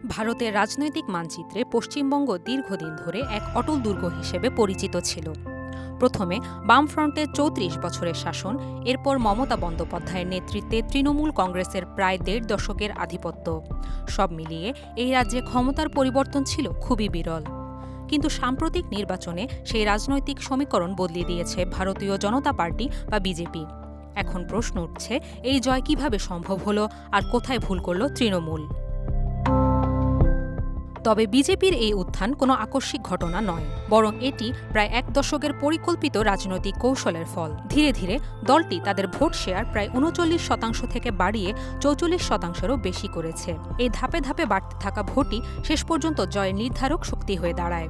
ভারতের রাজনৈতিক মানচিত্রে পশ্চিমবঙ্গ দীর্ঘদিন ধরে এক অটল দুর্গ হিসেবে পরিচিত ছিল। প্রথমে বামফ্রন্টের ৩৪ বছরের শাসন, এরপর মমতা বন্দ্যোপাধ্যায়ের নেতৃত্বে তৃণমূল কংগ্রেসের প্রায় ১.৫ দশকের আধিপত্য। সব মিলিয়ে এই রাজ্যে ক্ষমতার পরিবর্তন ছিল খুবই বিরল। কিন্তু সাম্প্রতিক নির্বাচনে সেই রাজনৈতিক সমীকরণ বদলে দিয়েছে ভারতীয় জনতা পার্টি বা বিজেপি। এখন প্রশ্ন উঠছে, এই জয় কিভাবে সম্ভব হলো আর কোথায় ভুল করল তৃণমূল? তবে বিজেপির এই উত্থান কোনো আকস্মিক ঘটনা নয়, বরং এটি প্রায় ১ দশকের পরিকল্পিত রাজনৈতিক কৌশলের ফল। ধীরে ধীরে দলটি তাদের ভোট শেয়ার প্রায় ৩৯% থেকে বাড়িয়ে ৪৪%-এরও বেশি করেছে। এই ধাপে ধাপে বাড়তে থাকা ভোটই শেষ পর্যন্ত জয়ের নির্ধারক শক্তি হয়ে দাঁড়ায়।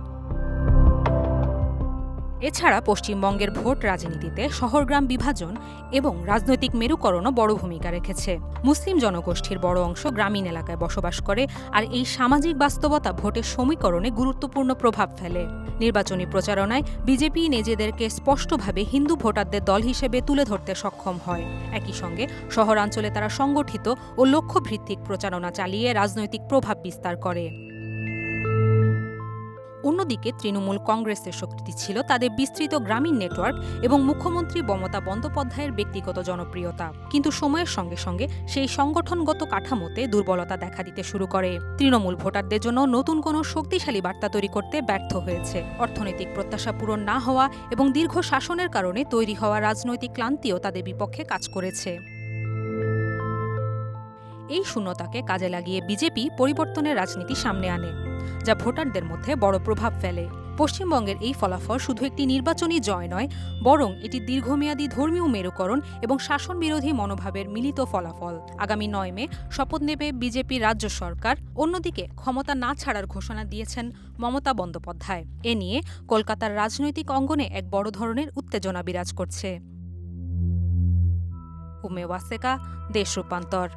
এছাড়া পশ্চিমবঙ্গের ভোট রাজনীতিতে শহর-গ্রাম বিভাজন এবং রাজনৈতিক মেরুকরণও বড় ভূমিকা রেখেছে। মুসলিম জনগোষ্ঠীর বড় অংশ গ্রামীণ এলাকায় বসবাস করে, আর এই সামাজিক বাস্তবতা ভোটের সমীকরণে গুরুত্বপূর্ণ প্রভাব ফেলে। নির্বাচনী প্রচারণায় বিজেপি নিজেদেরকে স্পষ্টভাবে হিন্দু ভোটারদের দল হিসেবে তুলে ধরতে সক্ষম হয়। একই সঙ্গে শহরাঞ্চলে তারা সংগঠিত ও লক্ষ্যভিত্তিক প্রচারণা চালিয়ে রাজনৈতিক প্রভাব বিস্তার করে। অন্যদিকে তৃণমূল কংগ্রেসের শক্তি ছিল তাদের বিস্তৃত গ্রামীণ নেটওয়ার্ক এবং মুখ্যমন্ত্রী মমতা বন্দ্যোপাধ্যায়ের ব্যক্তিগত জনপ্রিয়তা। কিন্তু সময়ের সঙ্গে সঙ্গে সেই সংগঠনগত কাঠামোতে দুর্বলতা দেখা দিতে শুরু করে। তৃণমূল ভোটারদের জন্য নতুন কোনো শক্তিশালী বার্তা তৈরি করতে ব্যর্থ হয়েছে। অর্থনৈতিক প্রত্যাশা পূরণ না হওয়া এবং দীর্ঘ শাসনের কারণে তৈরি হওয়া রাজনৈতিক ক্লান্তিও তাদের বিপক্ষে কাজ করেছে। এই শূন্যতাকে কাজে লাগিয়ে বিজেপি পরিবর্তনের রাজনীতি সামনে আনে, যা ভোটারদের মধ্যে বড় প্রভাব ফেলে। পশ্চিমবঙ্গের এই ফলাফল শুধু একটি নির্বাচনী জয় নয়, বরং এটি দীর্ঘমেয়াদী ধর্মীয় মেরুকরণ এবং শাসন বিরোধী মনোভাবের মিলিত ফলাফল। আগামী ৯ মে শপথ নেবে বিজেপি রাজ্য সরকার। অন্যদিকে ক্ষমতা না ছাড়ার ঘোষণা দিয়েছেন মমতা বন্দ্যোপাধ্যায়। এ নিয়ে কলকাতার রাজনৈতিক অঙ্গনে এক বড় ধরনের উত্তেজনা বিরাজ করছে। উমে ওয়াসেকা, দেশ রূপান্তর।